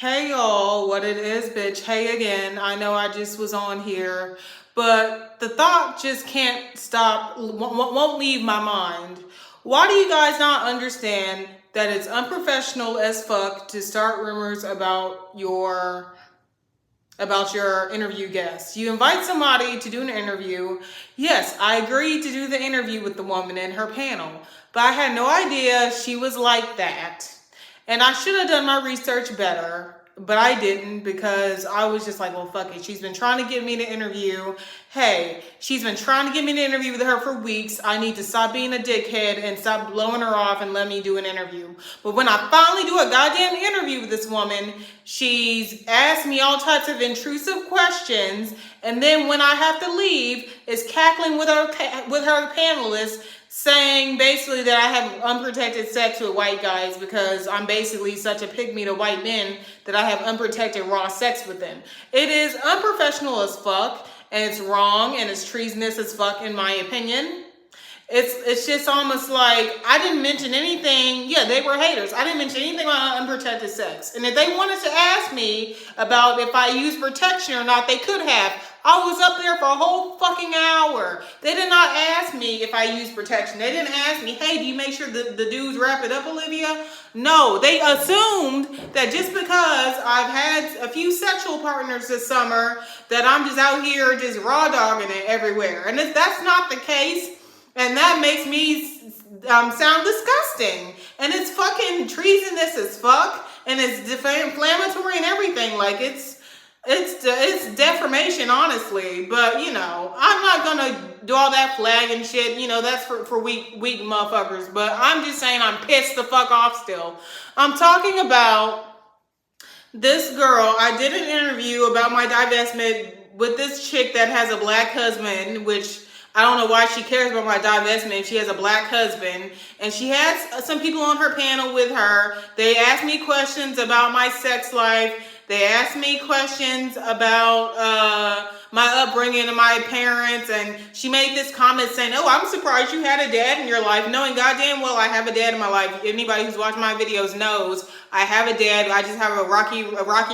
Hey y'all, what it is, bitch. Hey again. I know I just was on here, but the thought just can't stop, won't leave my mind. Why do you guys not understand that it's unprofessional as fuck to start rumors about your interview guests? You invite somebody to do an interview. Yes, I agreed to do the interview with the woman in her panel, but I had no idea she was like that. And I should have done my research better, but I didn't because I was just like, well, fuck it. She's been trying to get me to interview. Hey, she's been trying to get me to interview with her for weeks. I need to stop being a dickhead and stop blowing her off and let me do an interview. But when I finally do a goddamn interview with this woman, she's asked me all types of intrusive questions. And then when I have to leave, is cackling with her panelists, saying basically that I have unprotected sex with white guys because I'm basically such a pygmy to white men that I have unprotected raw sex with them. It is unprofessional as fuck, and it's wrong, and it's treasonous as fuck in my opinion. It's just almost like I didn't mention anything. Yeah, they were haters. I didn't mention anything about unprotected sex. And if they wanted to ask me about if I use protection or not, they could have. I was up there for a whole fucking hour. They did not ask me if I use protection. They didn't ask me, hey, do you make sure the dudes wrap it up, Olivia? No, they assumed that just because I've had a few sexual partners this summer that I'm just out here just raw dogging it everywhere. And if that's not the case, and that makes me sound disgusting. And it's fucking treasonous as fuck. And it's inflammatory and everything. Like, it's defamation, honestly. But, you know, I'm not gonna do all that flagging shit. You know, that's for weak motherfuckers. But I'm just saying I'm pissed the fuck off still. I'm talking about this girl. I did an interview about my divestment with this chick that has a black husband, which I don't know why she cares about my divestment. She has a black husband, and she has some people on her panel with her. They asked me questions about my sex life. They asked me questions about my upbringing and my parents, and she made this comment saying, oh, I'm surprised you had a dad in your life, knowing goddamn well I have a dad in my life. Anybody who's watched my videos knows I have a dad. I just have a rocky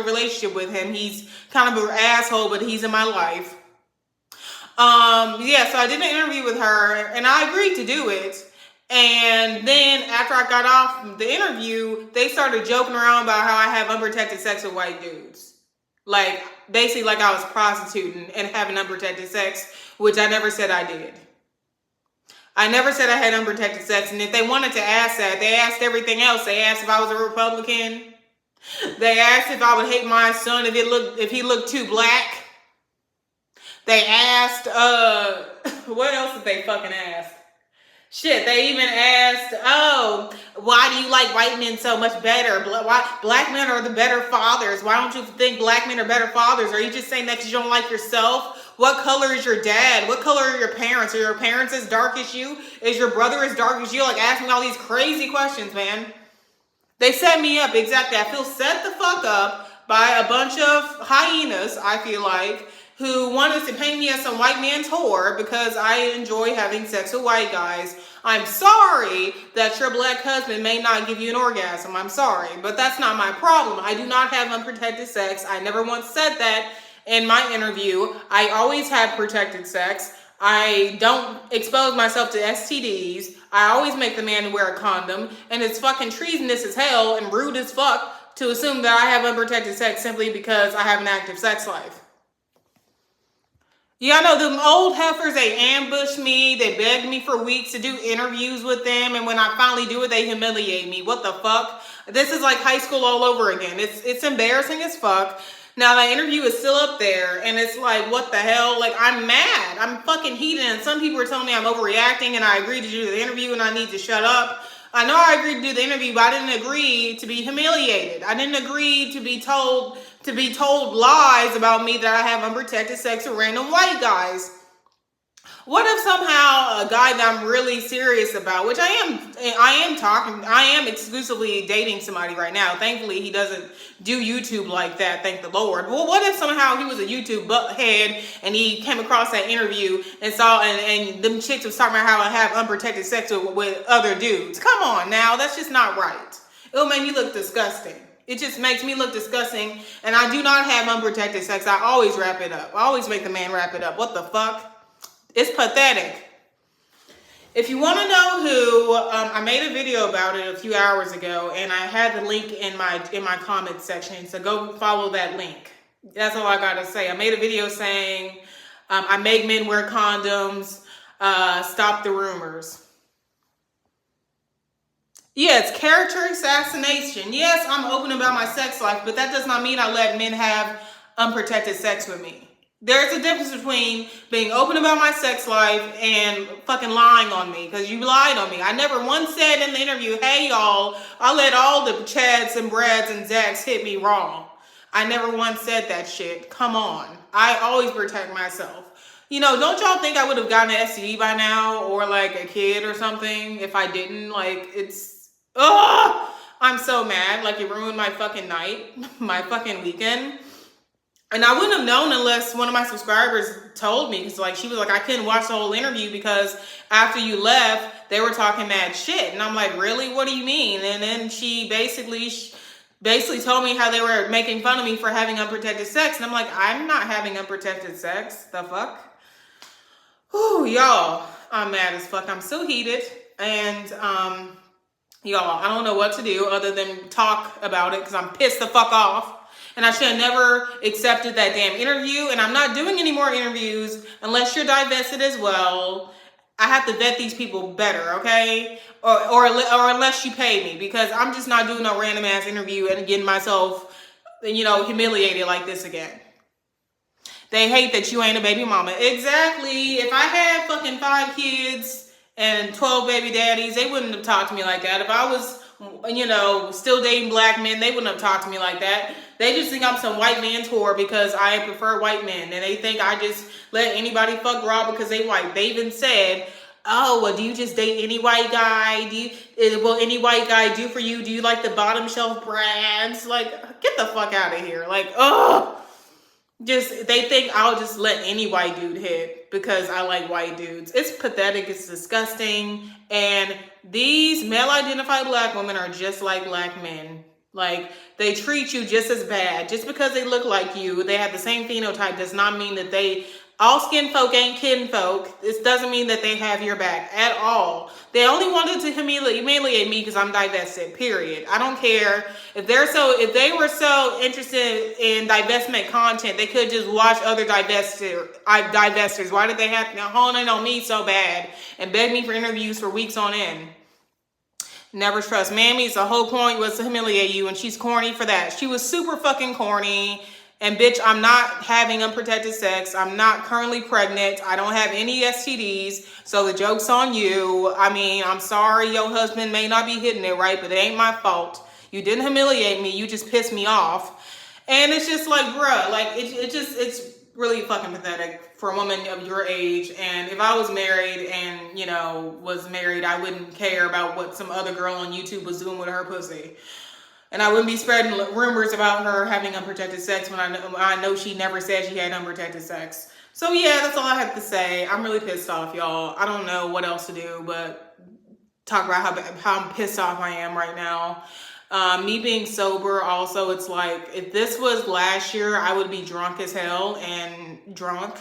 relationship with him. He's kind of an asshole, but he's in my life. So I did an interview with her, and I agreed to do it. And then after I got off the interview, they started joking around about how I have unprotected sex with white dudes. Like, basically like I was prostituting and having unprotected sex, which I never said I did. I never said I had unprotected sex. And if they wanted to ask that, they asked everything else. They asked if I was a Republican. They asked if I would hate my son if he looked too black. They asked, what else did they fucking ask? Shit, they even asked, oh, why do you like white men so much better? Why black men are the better fathers? Why don't you think black men are better fathers? Are you just saying that because you don't like yourself? What color is your dad? What color are your parents? Are your parents as dark as you? Is your brother as dark as you? Like, asking all these crazy questions, man. They set me up, exactly. I feel set the fuck up by a bunch of hyenas, I feel like, who wanted to paint me as some white man's whore because I enjoy having sex with white guys. I'm sorry that your black husband may not give you an orgasm. I'm sorry, but that's not my problem. I do not have unprotected sex. I never once said that in my interview. I always have protected sex. I don't expose myself to STDs. I always make the man wear a condom. And it's fucking treasonous as hell and rude as fuck to assume that I have unprotected sex simply because I have an active sex life. Yeah, I know them old heifers, they ambushed me. They begged me for weeks to do interviews with them. And when I finally do it, they humiliate me. What the fuck? This is like high school all over again. It's embarrassing as fuck. Now, that interview is still up there. And it's like, what the hell? Like, I'm mad. I'm fucking heated. And some people are telling me I'm overreacting. And I agreed to do the interview and I need to shut up. I know I agreed to do the interview, but I didn't agree to be humiliated. I didn't agree to be told lies about me that I have unprotected sex with random white guys. What if somehow a guy that I'm really serious about, which I am exclusively dating somebody right now. Thankfully, he doesn't do YouTube like that, thank the Lord. Well, what if somehow he was a YouTube butthead and he came across that interview and saw, and them chicks was talking about how I have unprotected sex with other dudes? Come on now, that's just not right. It'll make me look disgusting. It just makes me look disgusting. And I do not have unprotected sex. I always wrap it up. I always make the man wrap it up. What the fuck? It's pathetic. If you want to know who, I made a video about it a few hours ago, and I had the link in my comment section. So go follow that link. That's all I gotta say. I made a video saying I make men wear condoms. Stop the rumors. Yeah, it's character assassination. Yes, I'm open about my sex life, but that does not mean I let men have unprotected sex with me. There's a difference between being open about my sex life and fucking lying on me, because you lied on me. I never once said in the interview, hey y'all, I let all the Chads and Brads and Zacks hit me raw. I never once said that shit. Come on. I always protect myself. You know, don't y'all think I would have gotten an STD by now, or like a kid or something, if I didn't? Like, I'm so mad. Like, it ruined my fucking night, my fucking weekend. And I wouldn't have known unless one of my subscribers told me. Because, like, she was like, I couldn't watch the whole interview because after you left, they were talking mad shit. And I'm like, really? What do you mean? And then she basically told me how they were making fun of me for having unprotected sex. And I'm like, I'm not having unprotected sex. The fuck? Whew, y'all. I'm mad as fuck. I'm so heated. And, y'all, I don't know what to do other than talk about it because I'm pissed the fuck off. And I should have never accepted that damn interview. And I'm not doing any more interviews unless you're divested as well. I have to vet these people better, okay? Or unless you pay me, because I'm just not doing no random ass interview and getting myself, you know, humiliated like this again. They hate that you ain't a baby mama. Exactly. If I had fucking 5 kids and 12 baby daddies, they wouldn't have talked to me like that. If I was, you know, still dating black men, they wouldn't have talked to me like that. They just think I'm some white man's whore because I prefer white men. And they think I just let anybody fuck raw because they white. They even said, oh, well, do you just date any white guy? Will any white guy do for you? Do you like the bottom shelf brands? Like, get the fuck out of here. Like, ugh. Just, they think I'll just let any white dude hit because I like white dudes. It's pathetic. It's disgusting. And these male-identified black women are just like black men. Like, they treat you just as bad. Just because they look like you, they have the same phenotype, does not mean that all skin folk ain't kin folk. This doesn't mean that they have your back at all. They only wanted to humiliate me because I'm divested, period. I don't care. If they were so interested in divestment content, they could just watch other divestors. Why did they have to hone in on me so bad and beg me for interviews for weeks on end? Never trust mammies. The whole point was to humiliate you, and she's corny for that. She was super fucking corny. And bitch, I'm not having unprotected sex. I'm not currently pregnant. I don't have any STDs. So the joke's on you. I mean, I'm sorry your husband may not be hitting it right, but it ain't my fault. You didn't humiliate me. You just pissed me off. And it's just like, bruh, like it's really fucking pathetic for a woman of your age. And if I was married and, you know, I wouldn't care about what some other girl on YouTube was doing with her pussy. And I wouldn't be spreading rumors about her having unprotected sex when I know she never said she had unprotected sex. So yeah, that's all I have to say. I'm really pissed off, y'all. I don't know what else to do but talk about how pissed off I am right now. Me being sober also, it's like, if this was last year, I would be drunk as hell and drunk.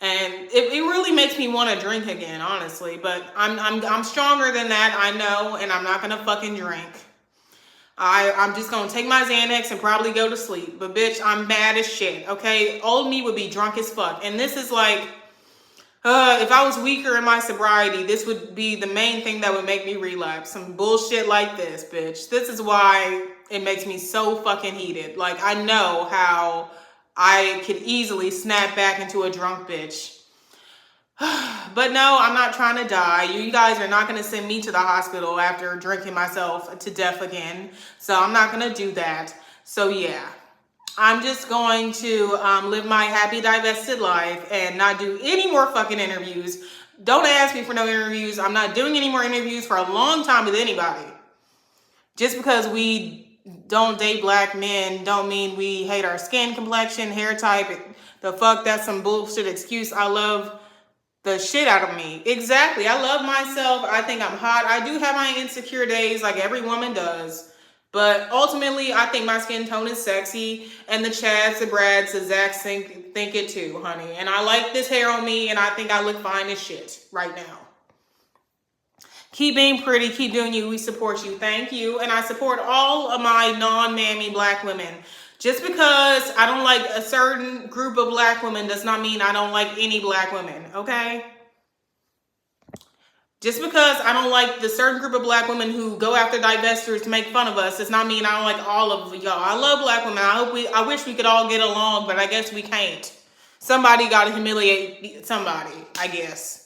And it really makes me want to drink again, honestly. But I'm stronger than that, I know, and I'm not gonna fucking drink. I'm just gonna take my Xanax and probably go to sleep. But bitch, I'm mad as shit, okay? Old me would be drunk as fuck. And this is like, if I was weaker in my sobriety, this would be the main thing that would make me relapse. Some bullshit like this, bitch. This is why it makes me so fucking heated. Like, I know how I could easily snap back into a drunk bitch. But no, I'm not trying to die. You guys are not going to send me to the hospital after drinking myself to death again. So I'm not going to do that. So yeah, I'm just going to live my happy divested life and not do any more fucking interviews. Don't ask me for no interviews. I'm not doing any more interviews for a long time with anybody. Just because we don't date black men don't mean we hate our skin complexion, hair type. The fuck, that's some bullshit excuse. I love the shit out of me. Exactly. I love myself. I think I'm hot. I do have my insecure days like every woman does. But ultimately, I think my skin tone is sexy, and the Chads, the Brads, the Zacks think it too, honey. And I like this hair on me, and I think I look fine as shit right now. Keep being pretty, keep doing you. We support you. Thank you. And I support all of my non-mammy black women. Just because I don't like a certain group of black women does not mean I don't like any black women, okay? Just because I don't like the certain group of black women who go after divestors to make fun of us does not mean I don't like all of y'all. I love black women. I wish we could all get along, but I guess we can't. Somebody got to humiliate somebody, I guess.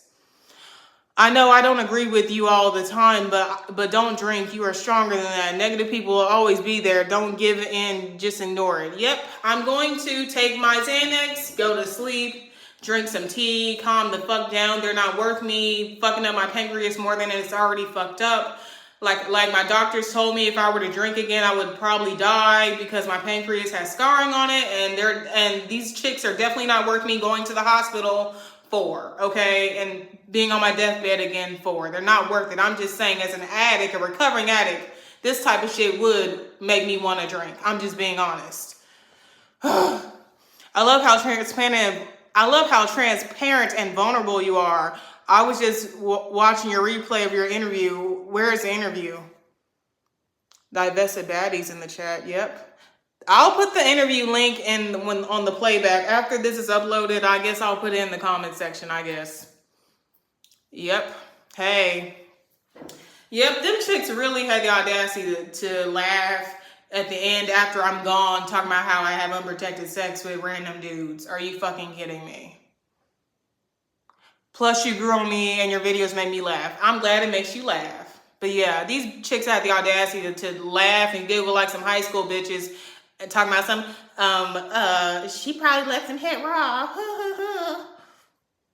I know I don't agree with you all the time, but don't drink. You are stronger than that. Negative people will always be there. Don't give in. Just ignore it. Yep, I'm going to take my Xanax, go to sleep, drink some tea, calm the fuck down. They're not worth me fucking up my pancreas more than it's already fucked up. Like my doctors told me, if I were to drink again, I would probably die because my pancreas has scarring on it, and these chicks are definitely not worth me going to the hospital for, okay, and being on my deathbed again for. They're not worth it. I'm just saying, as an addict, a recovering addict, this type of shit would make me want to drink. I'm just being honest. I love how transparent and vulnerable you are. I was just watching your replay of your interview. Where is the interview? Divested baddies in the chat. Yep. I'll put the interview link on the playback. After this is uploaded, I guess I'll put it in the comment section, I guess. Yep. Hey. Yep, them chicks really had the audacity to laugh at the end after I'm gone, talking about how I have unprotected sex with random dudes. Are you fucking kidding me? Plus, you grew on me and your videos make me laugh. I'm glad it makes you laugh. But yeah, these chicks had the audacity to laugh and giggle like some high school bitches. And talking about she probably left him hit raw.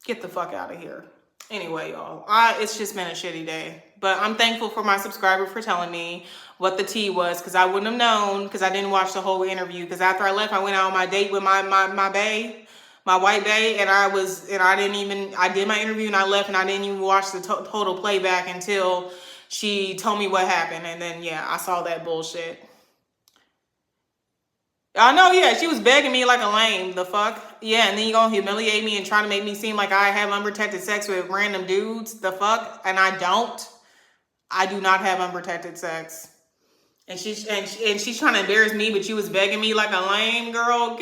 Get the fuck out of here. Anyway, y'all, it's just been a shitty day. But I'm thankful for my subscriber for telling me what the tea was, because I wouldn't have known, because I didn't watch the whole interview. Because after I left, I went out on my date with my bae, my white bae, and I did my interview and I left, and I didn't even watch the total playback until she told me what happened. And then, yeah, I saw that bullshit. I know, yeah, she was begging me like a lame. The fuck? Yeah, and then you gonna humiliate me and try to make me seem like I have unprotected sex with random dudes? The fuck? And I don't. I do not have unprotected sex. And she's trying to embarrass me, but she was begging me like a lame girl.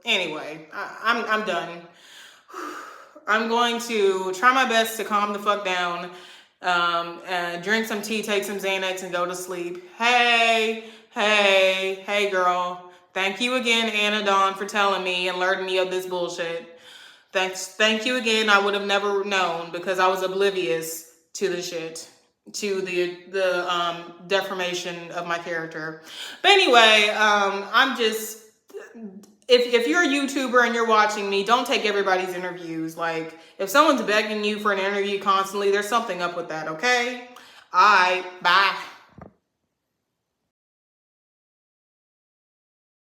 Anyway, I'm done. I'm going to try my best to calm the fuck down, drink some tea, take some Xanax, and go to sleep. Hey, girl. Thank you again, Anna Dawn, for telling me and alerting me of this bullshit. Thank you again. I would have never known because I was oblivious to the shit, to the deformation of my character. But anyway, I'm just, if you're a YouTuber and you're watching me, don't take everybody's interviews. Like, if someone's begging you for an interview constantly, there's something up with that, okay? All right, bye.